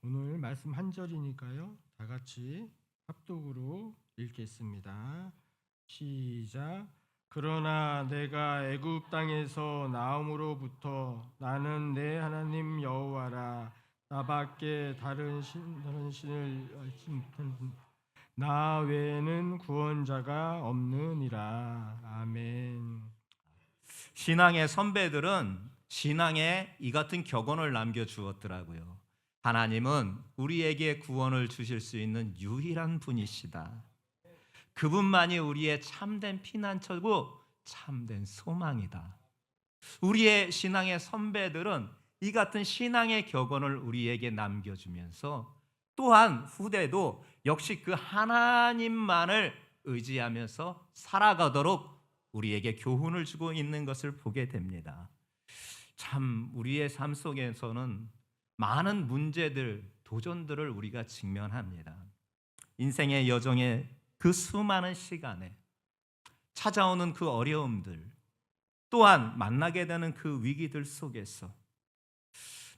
오늘 말씀 한 절이니까요. 다 같이 합독으로 읽겠습니다. 시작. 그러나 내가 애굽 땅에서 나옴으로부터 나는 내 하나님 여호와라. 나밖에 다른 신을 알지 못한 나 외에는 구원자가 없느니라. 아멘. 신앙의 선배들은 신앙에 이 같은 격언을 남겨주었더라고요. 하나님은 우리에게 구원을 주실 수 있는 유일한 분이시다. 그분만이 우리의 참된 피난처고 참된 소망이다. 우리의 신앙의 선배들은 이 같은 신앙의 격언을 우리에게 남겨주면서 또한 후대도 역시 그 하나님만을 의지하면서 살아가도록 우리에게 교훈을 주고 있는 것을 보게 됩니다. 참 우리의 삶 속에서는 많은 문제들, 도전들을 우리가 직면합니다. 인생의 여정에 그 수많은 시간에 찾아오는 그 어려움들, 또한 만나게 되는 그 위기들 속에서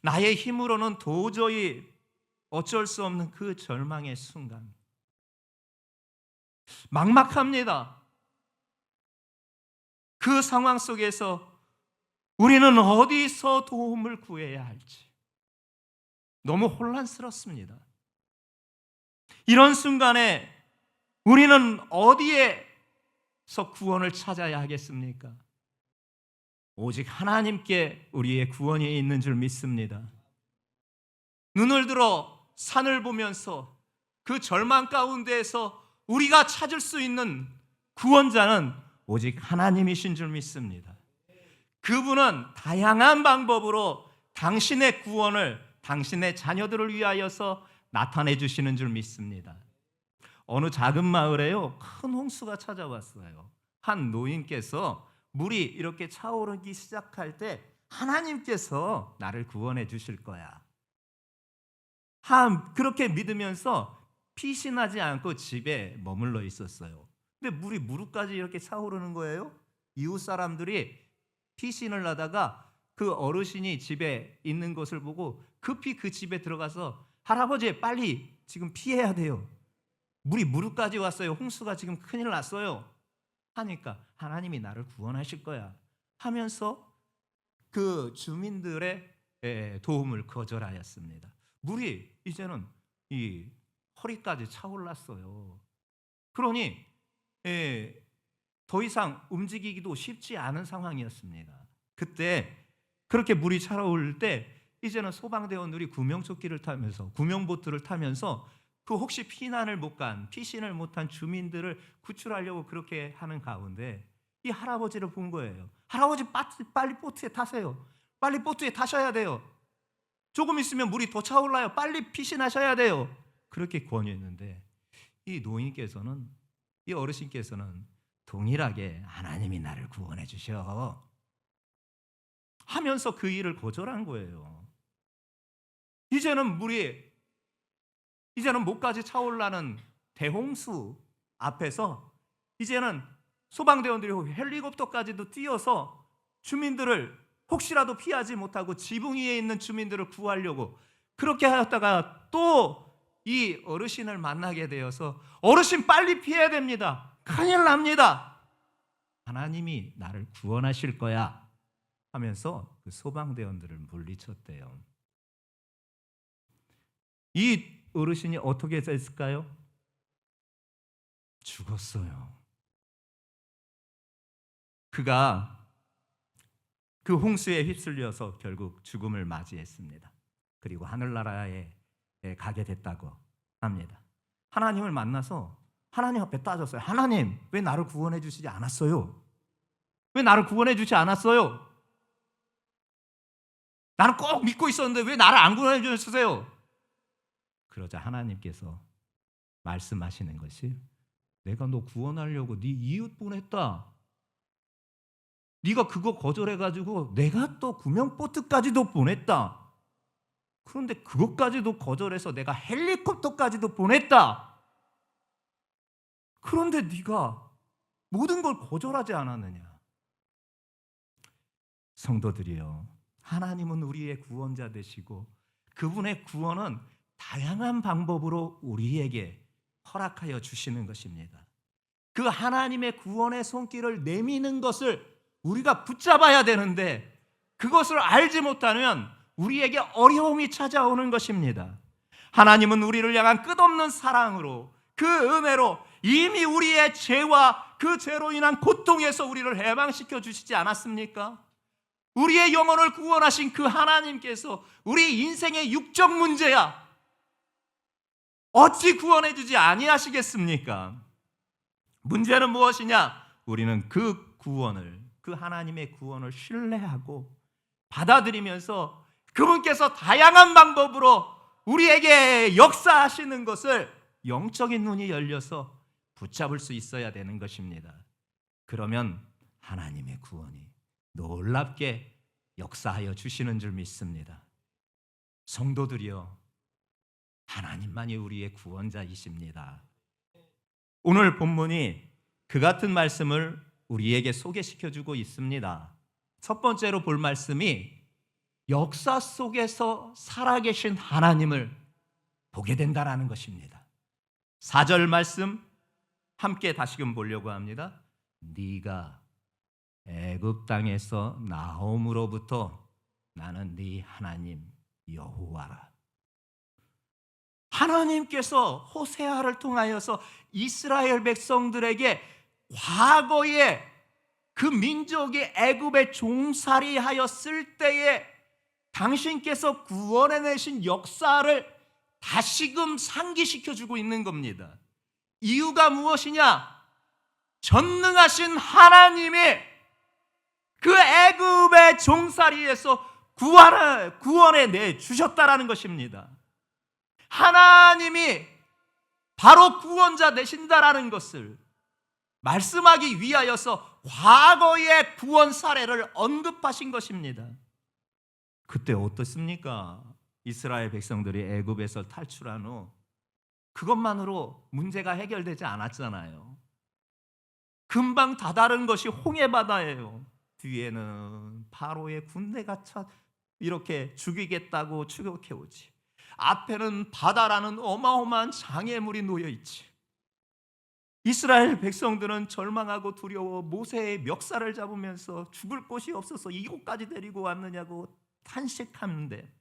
나의 힘으로는 도저히 어쩔 수 없는 그 절망의 순간, 막막합니다. 그 상황 속에서 우리는 어디서 도움을 구해야 할지 너무 혼란스럽습니다. 이런 순간에 우리는 어디에서 구원을 찾아야 하겠습니까? 오직 하나님께 우리의 구원이 있는 줄 믿습니다. 눈을 들어 산을 보면서 그 절망 가운데에서 우리가 찾을 수 있는 구원자는 오직 하나님이신 줄 믿습니다. 그분은 다양한 방법으로 당신의 구원을 당신의 자녀들을 위하여서 나타내 주시는 줄 믿습니다. 어느 작은 마을에요, 큰 홍수가 찾아왔어요. 한 노인께서 물이 이렇게 차오르기 시작할 때 하나님께서 나를 구원해 주실 거야, 그렇게 믿으면서 피신하지 않고 집에 머물러 있었어요. 근데 물이 무릎까지 이렇게 차오르는 거예요. 이웃 사람들이 피신을 하다가 그 어르신이 집에 있는 것을 보고 급히 그 집에 들어가서 할아버지 빨리 지금 피해야 돼요. 물이 무릎까지 왔어요. 홍수가 지금 큰일 났어요. 하니까 하나님이 나를 구원하실 거야 하면서 그 주민들의 도움을 거절하였습니다. 물이 이제는 이 허리까지 차올랐어요. 그러니 더 이상 움직이기도 쉽지 않은 상황이었습니다. 그때 그렇게 물이 차오를 때 이제는 소방대원들이 구명조끼를 타면서 구명보트를 타면서 그 혹시 피신을 못한 주민들을 구출하려고 그렇게 하는 가운데 이 할아버지를 본 거예요. 할아버지 빨리 보트에 타세요. 빨리 보트에 타셔야 돼요. 조금 있으면 물이 더 차올라요. 빨리 피신하셔야 돼요. 그렇게 권유했는데 이 어르신께서는 동일하게 하나님이 나를 구원해 주셔 하면서 그 일을 거절한 거예요. 이제는 목까지 차올라는 대홍수 앞에서 이제는 소방대원들이 헬리콥터까지도 띄어서 주민들을 혹시라도 피하지 못하고 지붕 위에 있는 주민들을 구하려고 그렇게 하였다가 또 이 어르신을 만나게 되어서 어르신 빨리 피해야 됩니다. 큰일 납니다. 하나님이 나를 구원하실 거야 하면서 그 소방대원들을 물리쳤대요. 이 어르신이 어떻게 됐을까요? 죽었어요. 그가 그 홍수에 휩쓸려서 결국 죽음을 맞이했습니다. 그리고 하늘나라에 가게 됐다고 합니다. 하나님을 만나서 하나님 앞에 따졌어요. 하나님, 왜 나를 구원해 주시지 않았어요? 왜 나를 구원해 주지 않았어요? 나는 꼭 믿고 있었는데 왜 나를 안 구원해 주셨어요? 그러자 하나님께서 말씀하시는 것이 내가 너 구원하려고 네 이웃 보냈다. 네가 그거 거절해가지고 내가 또 구명보트까지도 보냈다. 그런데 그것까지도 거절해서 내가 헬리콥터까지도 보냈다. 그런데 네가 모든 걸 거절하지 않았느냐. 성도들이여, 하나님은 우리의 구원자 되시고 그분의 구원은 다양한 방법으로 우리에게 허락하여 주시는 것입니다. 그 하나님의 구원의 손길을 내미는 것을 우리가 붙잡아야 되는데 그것을 알지 못하면 우리에게 어려움이 찾아오는 것입니다. 하나님은 우리를 향한 끝없는 사랑으로 그 은혜로 이미 우리의 죄와 그 죄로 인한 고통에서 우리를 해방시켜 주시지 않았습니까? 우리의 영혼을 구원하신 그 하나님께서 우리 인생의 육적 문제야 어찌 구원해 주지 아니하시겠습니까? 문제는 무엇이냐? 우리는 그 구원을, 그 하나님의 구원을 신뢰하고 받아들이면서 그분께서 다양한 방법으로 우리에게 역사하시는 것을 영적인 눈이 열려서 붙잡을 수 있어야 되는 것입니다. 그러면 하나님의 구원이 놀랍게 역사하여 주시는 줄 믿습니다. 성도들이여, 하나님만이 우리의 구원자이십니다. 오늘 본문이 그 같은 말씀을 우리에게 소개시켜주고 있습니다. 첫 번째로 볼 말씀이 역사 속에서 살아계신 하나님을 보게 된다라는 것입니다. 4절 말씀 함께 다시금 보려고 합니다. 네가 애굽 땅에서 나옴으로부터 나는 네 하나님 여호와라. 하나님께서 호세아를 통하여서 이스라엘 백성들에게 과거에 그 민족이 애굽에 종살이하였을 때에 당신께서 구원해내신 역사를 다시금 상기시켜주고 있는 겁니다. 이유가 무엇이냐? 전능하신 하나님이 그 애굽의 종살이에서 구원해 주셨다라는 것입니다. 하나님이 바로 구원자 되신다라는 것을 말씀하기 위하여서 과거의 구원 사례를 언급하신 것입니다. 그때 어떻습니까? 이스라엘 백성들이 애굽에서 탈출한 후 그것만으로 문제가 해결되지 않았잖아요. 금방 다다른 것이 홍해바다예요. 뒤에는 바로의 군대가 이렇게 죽이겠다고 추격해오지. 앞에는 바다라는 어마어마한 장애물이 놓여있지. 이스라엘 백성들은 절망하고 두려워 모세의 멱살을 잡으면서 죽을 곳이 없어서 이곳까지 데리고 왔느냐고 탄식하는데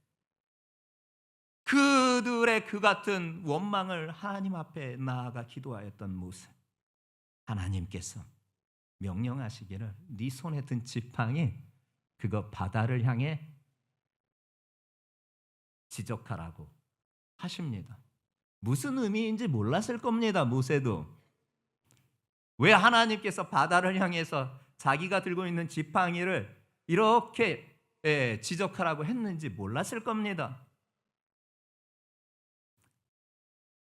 그들의 그 같은 원망을 하나님 앞에 나아가 기도하였던 모세, 하나님께서 명령하시기를 네 손에 든 지팡이 그거 바다를 향해 지적하라고 하십니다. 무슨 의미인지 몰랐을 겁니다. 모세도 왜 하나님께서 바다를 향해서 자기가 들고 있는 지팡이를 이렇게 지적하라고 했는지 몰랐을 겁니다.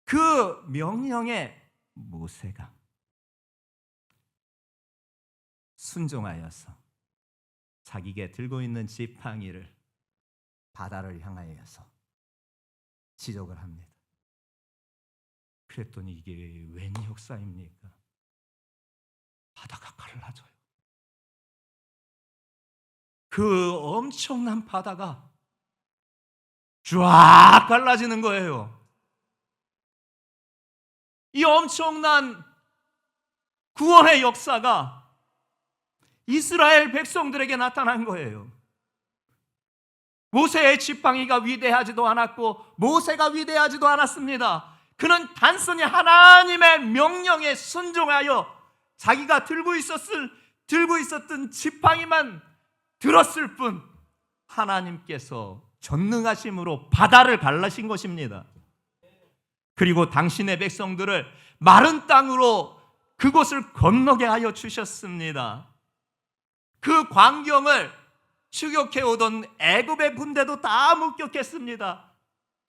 그 명령에 모세가 순종하여서 자기가 들고 있는 지팡이를 바다를 향하여서 지적을 합니다. 그랬더니 이게 웬 역사입니까? 바다가 갈라져요. 그 엄청난 바다가 쫙 갈라지는 거예요. 이 엄청난 구원의 역사가 이스라엘 백성들에게 나타난 거예요. 모세의 지팡이가 위대하지도 않았고 모세가 위대하지도 않았습니다. 그는 단순히 하나님의 명령에 순종하여 자기가 들고 있었던 지팡이만 들었을 뿐 하나님께서 전능하심으로 바다를 갈라신 것입니다. 그리고 당신의 백성들을 마른 땅으로 그곳을 건너게 하여 주셨습니다. 그 광경을 추격해오던 애굽의 군대도 다 목격했습니다.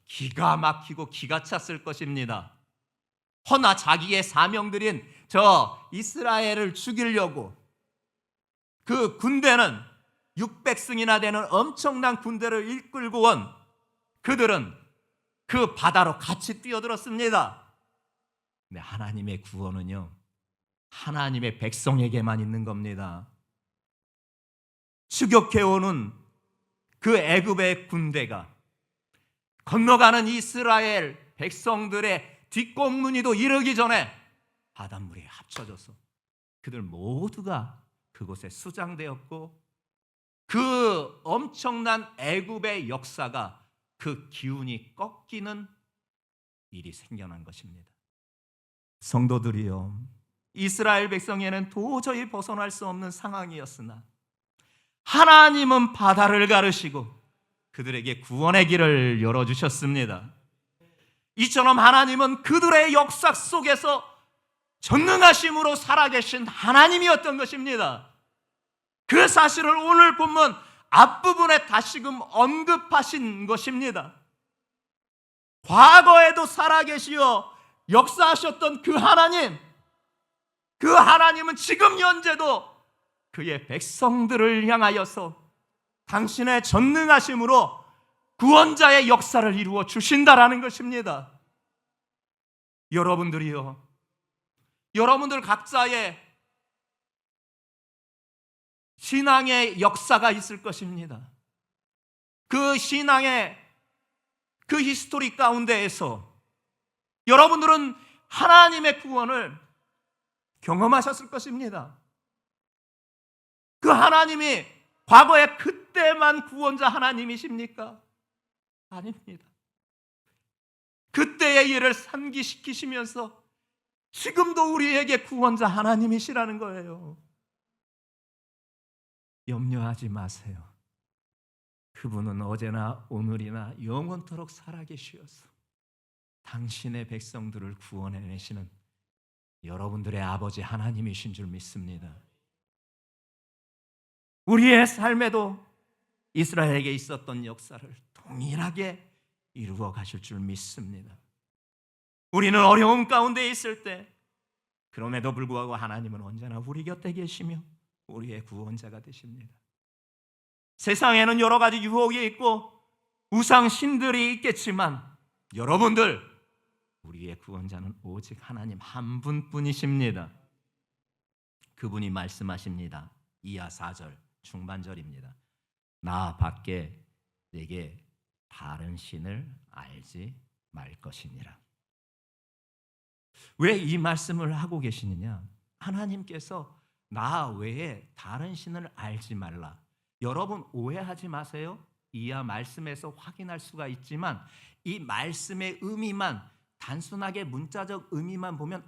기가 막히고 기가 찼을 것입니다. 허나 자기의 사명들인 저 이스라엘을 죽이려고 그 군대는 600승이나 되는 엄청난 군대를 이끌고 온 그들은 그 바다로 같이 뛰어들었습니다. 근데 하나님의 구원은요, 하나님의 백성에게만 있는 겁니다. 추격해오는 그 애굽의 군대가 건너가는 이스라엘 백성들의 뒷공문이도 이르기 전에 바닷물이 합쳐져서 그들 모두가 그곳에 수장되었고, 그 엄청난 애굽의 역사가 그 기운이 꺾이는 일이 생겨난 것입니다. 성도들이여, 이스라엘 백성에는 도저히 벗어날 수 없는 상황이었으나 하나님은 바다를 가르시고 그들에게 구원의 길을 열어주셨습니다. 이처럼 하나님은 그들의 역사 속에서 전능하심으로 살아계신 하나님이었던 것입니다. 그 사실을 오늘 본문 앞부분에 다시금 언급하신 것입니다. 과거에도 살아계시어 역사하셨던 그 하나님, 그 하나님은 지금 현재도 그의 백성들을 향하여서 당신의 전능하심으로 구원자의 역사를 이루어 주신다라는 것입니다. 여러분들이요, 여러분들 각자의 신앙의 역사가 있을 것입니다. 그 신앙의 그 히스토리 가운데에서 여러분들은 하나님의 구원을 경험하셨을 것입니다. 그 하나님이 과거에 그때만 구원자 하나님이십니까? 아닙니다. 그때의 일을 상기시키시면서 지금도 우리에게 구원자 하나님이시라는 거예요. 염려하지 마세요. 그분은 어제나 오늘이나 영원토록 살아계시어서 당신의 백성들을 구원해내시는 여러분들의 아버지 하나님이신 줄 믿습니다. 우리의 삶에도 이스라엘에게 있었던 역사를 동일하게 이루어 가실 줄 믿습니다. 우리는 어려움 가운데 있을 때, 그럼에도 불구하고 하나님은 언제나 우리 곁에 계시며 우리의 구원자가 되십니다. 세상에는 여러 가지 유혹이 있고 우상 신들이 있겠지만 여러분들, 우리의 구원자는 오직 하나님 한 분뿐이십니다. 그분이 말씀하십니다. 이하 4절 중반절입니다. 나 밖에 내게 다른 신을 알지 말 것이니라. 왜 이 말씀을 하고 계시느냐? 하나님께서 나 외에 다른 신을 알지 말라. 여러분 오해하지 마세요. 이하 말씀에서 확인할 수가 있지만 이 말씀의 의미만, 단순하게 문자적 의미만 보면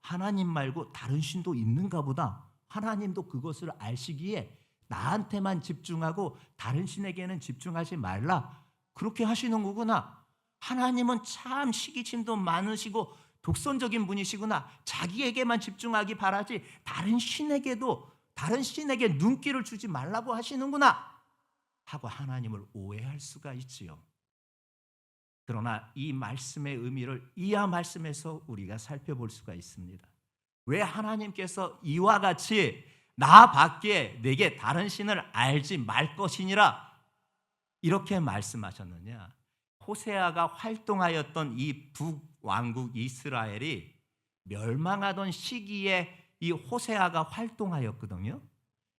하나님 말고 다른 신도 있는가 보다, 하나님도 그것을 아시기에 나한테만 집중하고 다른 신에게는 집중하지 말라, 그렇게 하시는 거구나. 하나님은 참 시기심도 많으시고 독선적인 분이시구나. 자기에게만 집중하기 바라지 다른 신에게도, 다른 신에게 눈길을 주지 말라고 하시는구나 하고 하나님을 오해할 수가 있지요. 그러나 이 말씀의 의미를 이하 말씀에서 우리가 살펴볼 수가 있습니다. 왜 하나님께서 이와 같이 나 밖에 내게 다른 신을 알지 말 것이니라 이렇게 말씀하셨느냐? 호세아가 활동하였던 이 북왕국 이스라엘이 멸망하던 시기에 이 호세아가 활동하였거든요.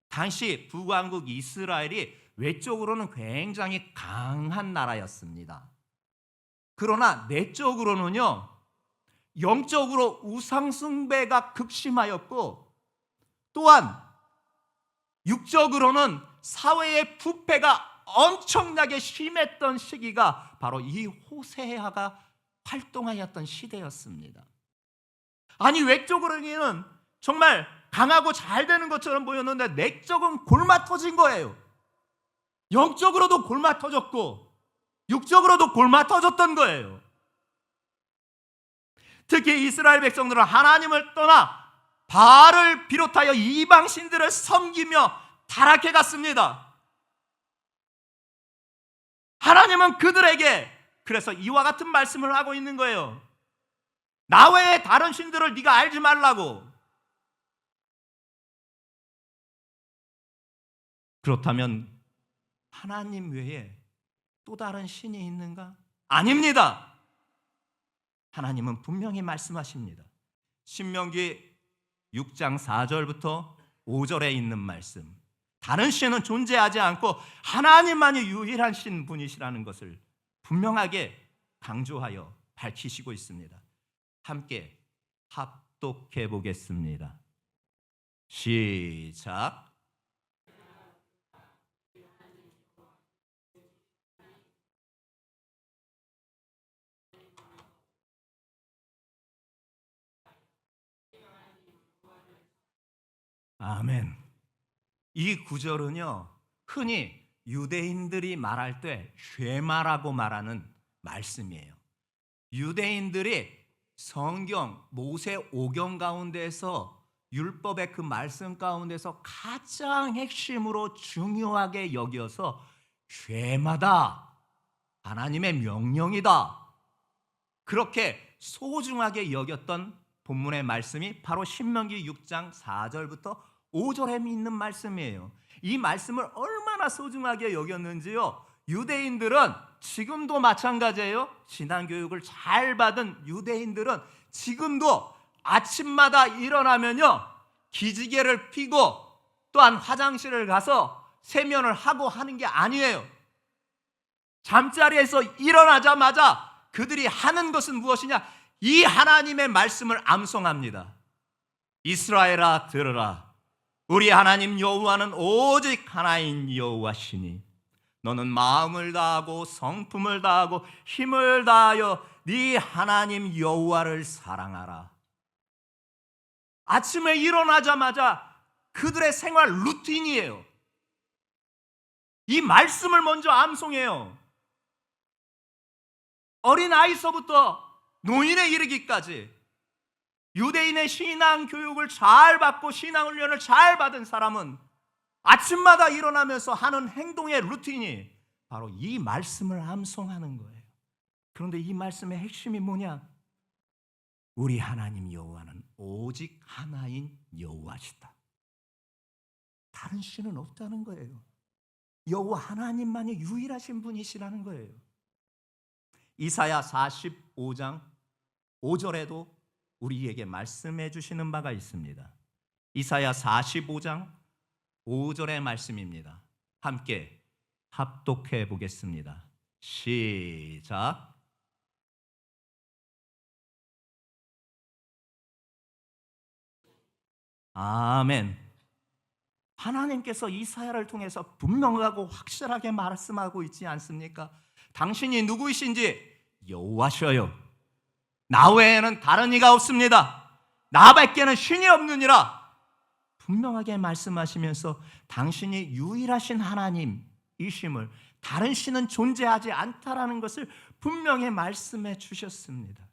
당시 북왕국 이스라엘이 외적으로는 굉장히 강한 나라였습니다. 그러나 내적으로는요, 영적으로 우상숭배가 극심하였고, 또한 육적으로는 사회의 부패가 엄청나게 심했던 시기가 바로 이 호세아가 활동하였던 시대였습니다. 아니, 외적으로는 정말 강하고 잘 되는 것처럼 보였는데 내적은 골마 터진 거예요. 영적으로도 골마 터졌고 육적으로도 골마 터졌던 거예요. 특히 이스라엘 백성들은 하나님을 떠나 바알을 비롯하여 이방 신들을 섬기며 타락해 갔습니다. 하나님은 그들에게 그래서 이와 같은 말씀을 하고 있는 거예요. 나 외에 다른 신들을 네가 알지 말라고. 그렇다면 하나님 외에 또 다른 신이 있는가? 아닙니다. 하나님은 분명히 말씀하십니다. 신명기 6장 4절부터 5절에 있는 말씀, 다른 신은 존재하지 않고 하나님만이 유일한 신분이시라는 것을 분명하게 강조하여 밝히시고 있습니다. 함께 합독해 보겠습니다. 시작. 아멘. 이 구절은요, 흔히 유대인들이 말할 때 쉐마라고 말하는 말씀이에요. 유대인들이 성경 모세 오경 가운데서 율법의 그 말씀 가운데서 가장 핵심으로 중요하게 여겨서 쉐마다, 하나님의 명령이다, 그렇게 소중하게 여겼던 본문의 말씀이 바로 신명기 6장 4절부터 5절에 있는 말씀이에요. 이 말씀을 얼마나 소중하게 여겼는지요, 유대인들은 지금도 마찬가지예요. 신앙교육을 잘 받은 유대인들은 지금도 아침마다 일어나면요, 기지개를 피고 또한 화장실을 가서 세면을 하고 하는 게 아니에요. 잠자리에서 일어나자마자 그들이 하는 것은 무엇이냐? 이 하나님의 말씀을 암송합니다. 이스라엘아 들으라. 우리 하나님 여호와는 오직 하나인 여호와시니 너는 마음을 다하고 성품을 다하고 힘을 다하여 네 하나님 여호와를 사랑하라. 아침에 일어나자마자 그들의 생활 루틴이에요. 이 말씀을 먼저 암송해요. 어린아이서부터 노인에 이르기까지 유대인의 신앙 교육을 잘 받고 신앙 훈련을 잘 받은 사람은 아침마다 일어나면서 하는 행동의 루틴이 바로 이 말씀을 암송하는 거예요. 그런데 이 말씀의 핵심이 뭐냐? 우리 하나님 여호와는 오직 하나인 여호와시다. 다른 신은 없다는 거예요. 여호와 하나님만이 유일하신 분이시라는 거예요. 이사야 45장 5절에도 우리에게 말씀해 주시는 바가 있습니다. 이사야 45장 5절의 말씀입니다. 함께 합독해 보겠습니다. 시작. 아멘. 하나님께서 이사야를 통해서 분명하고 확실하게 말씀하고 있지 않습니까? 당신이 누구이신지 여호와셔요. 나 외에는 다른 이가 없습니다. 나밖에는 신이 없느니라. 분명하게 말씀하시면서 당신이 유일하신 하나님이심을, 다른 신은 존재하지 않다라는 것을 분명히 말씀해 주셨습니다.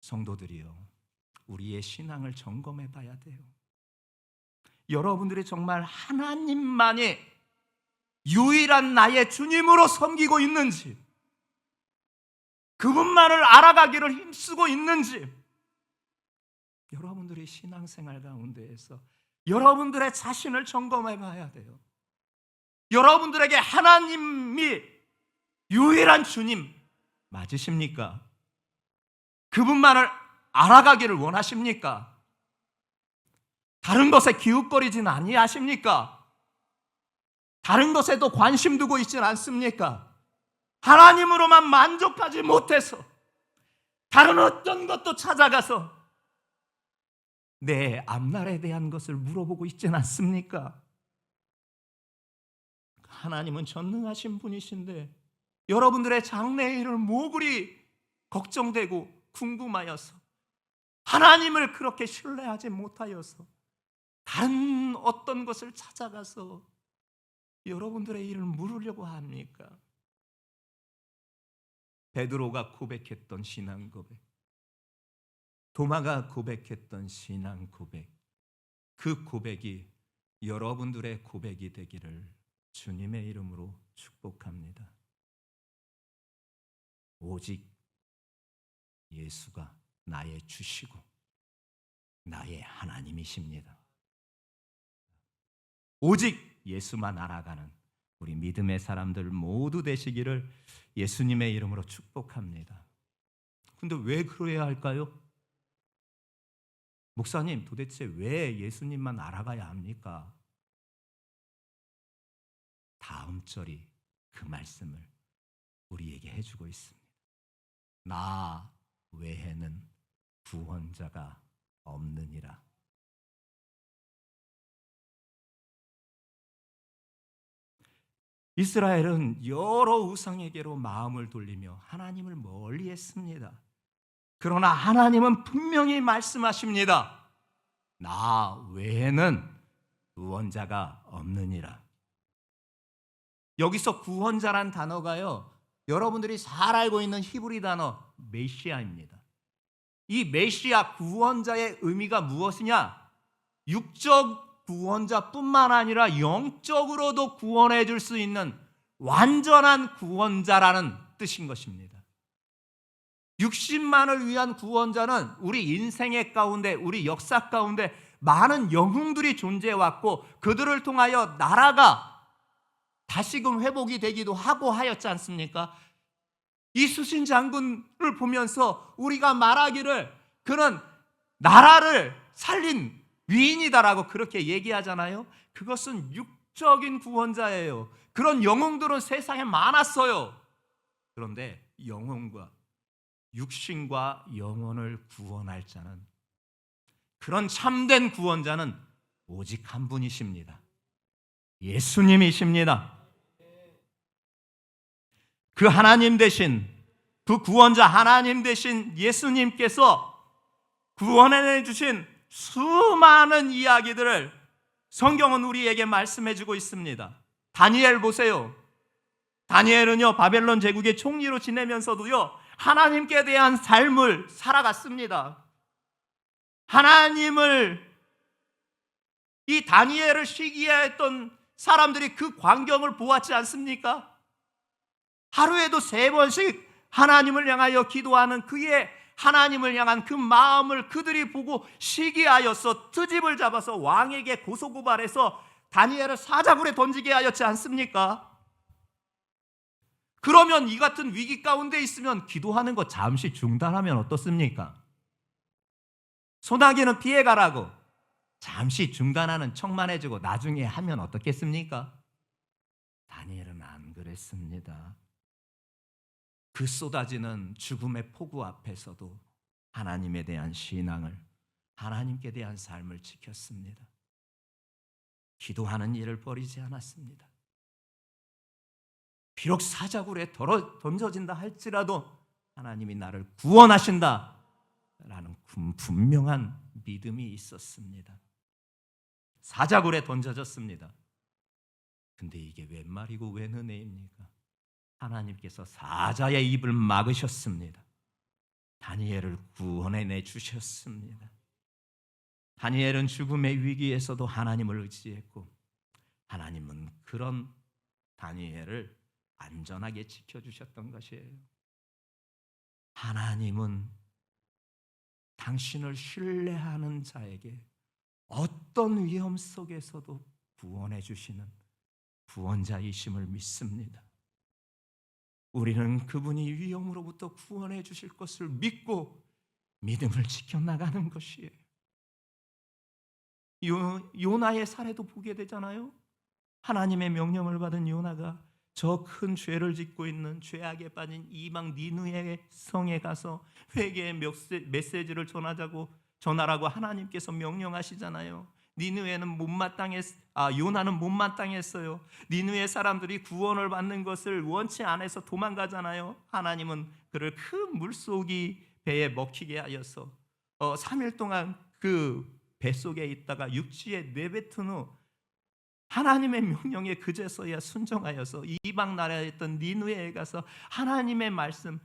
성도들이요, 우리의 신앙을 점검해 봐야 돼요. 여러분들이 정말 하나님만이 유일한 나의 주님으로 섬기고 있는지, 그분만을 알아가기를 힘쓰고 있는지, 여러분들의 신앙생활 가운데에서 여러분들의 자신을 점검해 봐야 돼요. 여러분들에게 하나님이 유일한 주님 맞으십니까? 그분만을 알아가기를 원하십니까? 다른 것에 기웃거리진 아니하십니까? 다른 것에도 관심 두고 있진 않습니까? 하나님으로만 만족하지 못해서 다른 어떤 것도 찾아가서 내 앞날에 대한 것을 물어보고 있진 않습니까? 하나님은 전능하신 분이신데 여러분들의 장래일을 뭐 그리 걱정되고 궁금하여서, 하나님을 그렇게 신뢰하지 못하여서 다른 어떤 것을 찾아가서 여러분들의 일을 물으려고 합니까? 베드로가 고백했던 신앙 고백, 도마가 고백했던 신앙 고백, 그 고백이 여러분들의 고백이 되기를 주님의 이름으로 축복합니다. 오직 예수가 나의 주시고 나의 하나님이십니다. 오직 예수만 알아가는 우리 믿음의 사람들 모두 되시기를 예수님의 이름으로 축복합니다. 근데 왜 그래야 할까요? 목사님, 도대체 왜 예수님만 알아가야 합니까? 다음 절이 그 말씀을 우리에게 해주고 있습니다. 나 외에는 구원자가 없느니라. 이스라엘은 여러 우상에게로 마음을 돌리며 하나님을 멀리했습니다. 그러나 하나님은 분명히 말씀하십니다. 나 외에는 구원자가 없느니라. 여기서 구원자란 단어가요, 여러분들이 잘 알고 있는 히브리 단어 메시아입니다. 이 메시아 구원자의 의미가 무엇이냐? 육적 구원자뿐만 아니라 영적으로도 구원해 줄 수 있는 완전한 구원자라는 뜻인 것입니다. 육신만을 위한 구원자는 우리 인생의 가운데, 우리 역사 가운데 많은 영웅들이 존재해 왔고 그들을 통하여 나라가 다시금 회복이 되기도 하고 하였지 않습니까? 이순신 장군을 보면서 우리가 말하기를 그는 나라를 살린 위인이다라고 그렇게 얘기하잖아요. 그것은 육적인 구원자예요. 그런 영웅들은 세상에 많았어요. 그런데 영혼과 육신과 영혼을 구원할 자는, 그런 참된 구원자는 오직 한 분이십니다. 예수님이십니다. 그 하나님 대신, 그 구원자 하나님 대신 예수님께서 구원해 주신 수많은 이야기들을 성경은 우리에게 말씀해 주고 있습니다. 다니엘 보세요. 다니엘은요, 바벨론 제국의 총리로 지내면서도요, 하나님께 대한 삶을 살아갔습니다. 하나님을, 이 다니엘을 시기했던 사람들이 그 광경을 보았지 않습니까? 하루에도 3번씩 하나님을 향하여 기도하는 그의 하나님을 향한 그 마음을 그들이 보고 시기하여서 트집을 잡아서 왕에게 고소고발해서 다니엘을 사자굴에 던지게 하였지 않습니까? 그러면 이 같은 위기 가운데 있으면 기도하는 거 잠시 중단하면 어떻습니까? 소나기는 피해가라고 잠시 중단하는 척만 해주고 나중에 하면 어떻겠습니까? 다니엘은 안 그랬습니다. 그 쏟아지는 죽음의 폭우 앞에서도 하나님에 대한 신앙을, 하나님께 대한 삶을 지켰습니다. 기도하는 일을 버리지 않았습니다. 비록 사자굴에 던져진다 할지라도 하나님이 나를 구원하신다 라는 분명한 믿음이 있었습니다. 사자굴에 던져졌습니다. 근데 이게 웬 말이고 웬 은혜입니까? 하나님께서 사자의 입을 막으셨습니다. 다니엘을 구원해내 주셨습니다. 다니엘은 죽음의 위기에서도 하나님을 의지했고 하나님은 그런 다니엘을 안전하게 지켜주셨던 것이에요. 하나님은 당신을 신뢰하는 자에게 어떤 위험 속에서도 구원해 주시는 구원자이심을 믿습니다. 우리는 그분이 위험으로부터 구원해 주실 것을 믿고 믿음을 지켜나가는 것이에요. 요나의 사례도 보게 되잖아요. 하나님의 명령을 받은 요나가 저 큰 죄를 짓고 있는 죄악에 빠진 이방 니느웨 성에 가서 회개의 메시지를 전하라고 하나님께서 명령하시잖아요. 니느웨는 요나는 못마땅했어요. 니느웨 사람들이 구원을 받는 것을 원치 않아서 도망가잖아요. 하나님은 그를 큰 물속이 배에 먹히게 하여서 3일 동안 그 뱃속에 있다가 육지에 내뱉은 후 하나님의 명령에 그제서야 순종하여서 이방 나라에 있던 니느웨에 가서 하나님의 말씀,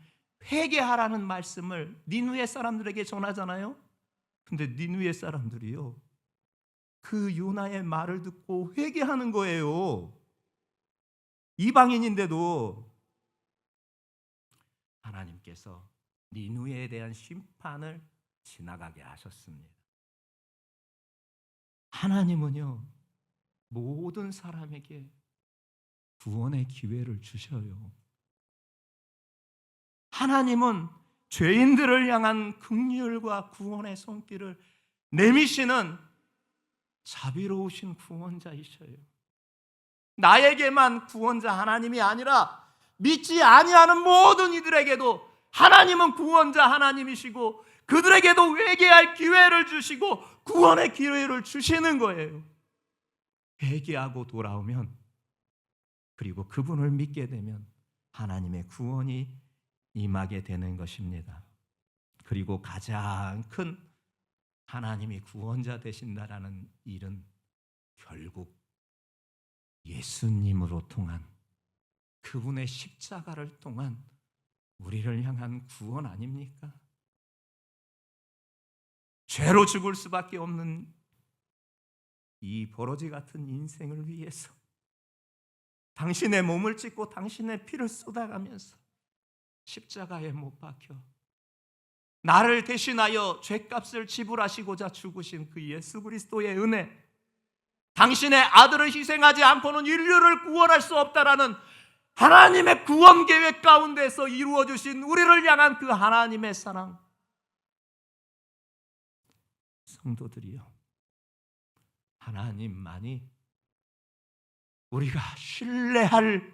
회개하라는 말씀을 니느웨 사람들에게 전하잖아요. 근데 니느웨 사람들이요, 그 요나의 말을 듣고 회개하는 거예요. 이방인인데도 하나님께서 니느웨에 대한 심판을 지나가게 하셨습니다. 하나님은요, 모든 사람에게 구원의 기회를 주셔요. 하나님은 죄인들을 향한 긍휼과 구원의 손길을 내미시는 자비로우신 구원자이셔요. 나에게만 구원자 하나님이 아니라 믿지 아니하는 모든 이들에게도 하나님은 구원자 하나님이시고 그들에게도 회개할 기회를 주시고 구원의 기회를 주시는 거예요. 회개하고 돌아오면, 그리고 그분을 믿게 되면 하나님의 구원이 임하게 되는 것입니다. 그리고 가장 큰 하나님이 구원자 되신다라는 일은 결국 예수님으로 통한, 그분의 십자가를 통한 우리를 향한 구원 아닙니까? 죄로 죽을 수밖에 없는 이 버러지 같은 인생을 위해서 당신의 몸을 찢고 당신의 피를 쏟아가면서 십자가에 못 박혀 나를 대신하여 죄값을 지불하시고자 죽으신 그 예수 그리스도의 은혜, 당신의 아들을 희생하지 않고는 인류를 구원할 수 없다라는 하나님의 구원 계획 가운데서 이루어 주신 우리를 향한 그 하나님의 사랑. 성도들이여, 하나님만이 우리가 신뢰할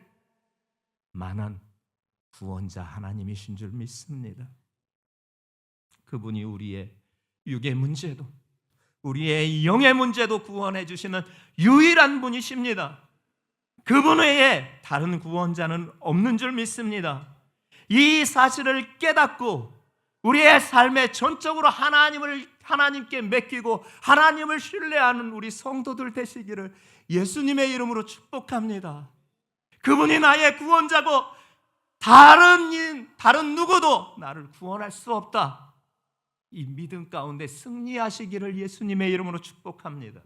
만한 구원자 하나님이신 줄 믿습니다. 그분이 우리의 육의 문제도 우리의 영의 문제도 구원해 주시는 유일한 분이십니다. 그분 외에 다른 구원자는 없는 줄 믿습니다. 이 사실을 깨닫고 우리의 삶에 전적으로 하나님께 맡기고 하나님을 신뢰하는 우리 성도들 되시기를 예수님의 이름으로 축복합니다. 그분이 나의 구원자고 다른 누구도 나를 구원할 수 없다. 이 믿음 가운데 승리하시기를 예수님의 이름으로 축복합니다.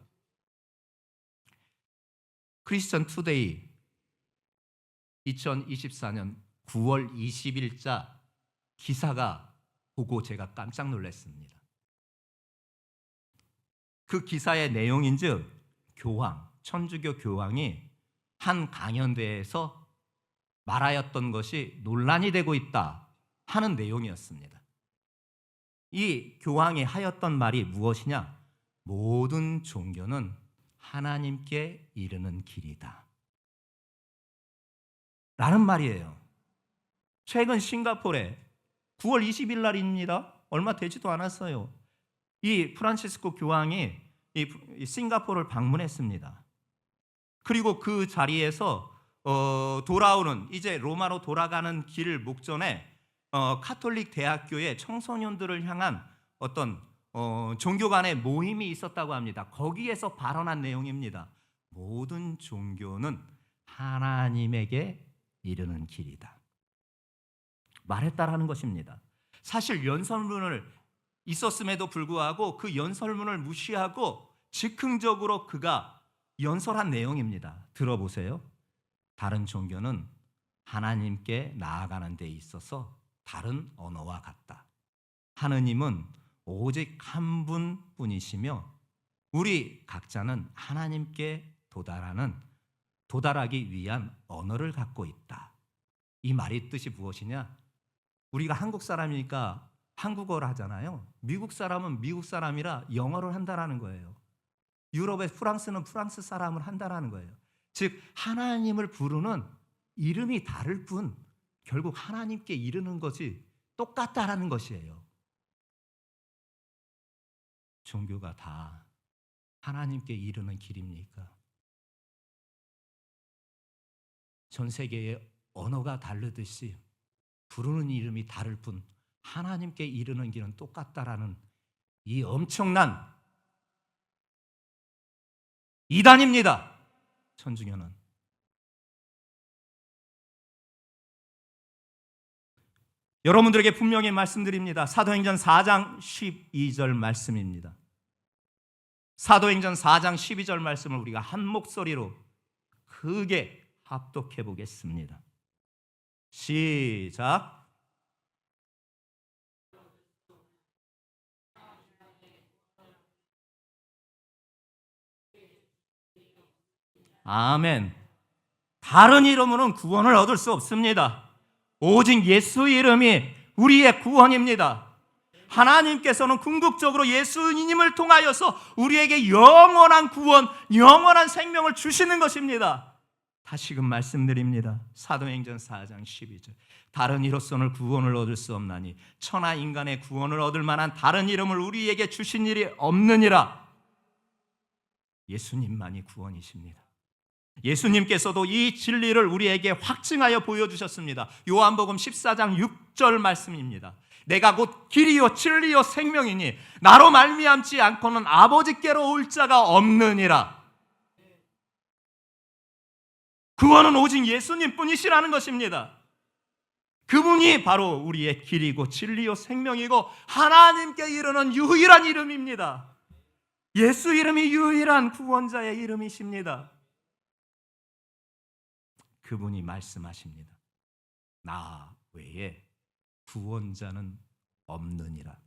크리스천 투데이 2024년 9월 20일자 기사가 보고 제가 깜짝 놀랐습니다. 그 기사의 내용인즉 천주교 교황이 한 강연대에서 말하였던 것이 논란이 되고 있다 하는 내용이었습니다. 이 교황이 하였던 말이 무엇이냐? 모든 종교는 하나님께 이르는 길이다 라는 말이에요. 최근 싱가포르에 9월 20일 날입니다. 얼마 되지도 않았어요. 이 프란치스코 교황이 이 싱가포르를 방문했습니다. 그리고 그 자리에서 돌아오는, 이제 로마로 돌아가는 길 목전에 카톨릭 대학교의 청소년들을 향한 어떤 종교 간의 모임이 있었다고 합니다. 거기에서 발언한 내용입니다. 모든 종교는 하나님에게 이르는 길이다 말했다라는 것입니다. 사실 연설문을 있었음에도 불구하고 그 연설문을 무시하고 즉흥적으로 그가 연설한 내용입니다. 들어보세요. 다른 종교는 하나님께 나아가는 데 있어서 다른 언어와 같다. 하느님은 오직 한 분뿐이시며 우리 각자는 하나님께 도달하기 위한 언어를 갖고 있다. 이 말의 뜻이 무엇이냐? 우리가 한국 사람이니까 한국어를 하잖아요. 미국 사람은 미국 사람이라 영어를 한다라는 거예요. 유럽의 프랑스는 프랑스 사람을 한다라는 거예요. 즉 하나님을 부르는 이름이 다를 뿐 결국 하나님께 이르는 것이 똑같다라는 것이에요. 종교가 다 하나님께 이르는 길입니까? 전 세계의 언어가 다르듯이 부르는 이름이 다를 뿐 하나님께 이르는 길은 똑같다라는 이 엄청난 이단입니다. 천주교는. 여러분들에게 분명히 말씀드립니다. 사도행전 4장 12절 말씀입니다. 사도행전 4장 12절 말씀을 우리가 한 목소리로 크게 합독해 보겠습니다. 시작. 아멘. 다른 이름으로는 구원을 얻을 수 없습니다. 오직 예수 이름이 우리의 구원입니다. 하나님께서는 궁극적으로 예수님을 통하여서 우리에게 영원한 구원, 영원한 생명을 주시는 것입니다. 다시금 말씀드립니다. 사도행전 4장 12절. 다른 이로서는 구원을 얻을 수 없나니 천하 인간의 구원을 얻을 만한 다른 이름을 우리에게 주신 일이 없느니라. 예수님만이 구원이십니다. 예수님께서도 이 진리를 우리에게 확증하여 보여주셨습니다. 요한복음 14장 6절 말씀입니다. 내가 곧 길이요 진리요 생명이니 나로 말미암지 않고는 아버지께로 올 자가 없느니라. 구원은 오직 예수님 뿐이시라는 것입니다. 그분이 바로 우리의 길이고 진리요 생명이고 하나님께 이르는 유일한 이름입니다. 예수 이름이 유일한 구원자의 이름이십니다. 그분이 말씀하십니다. 나 외에 구원자는 없느니라.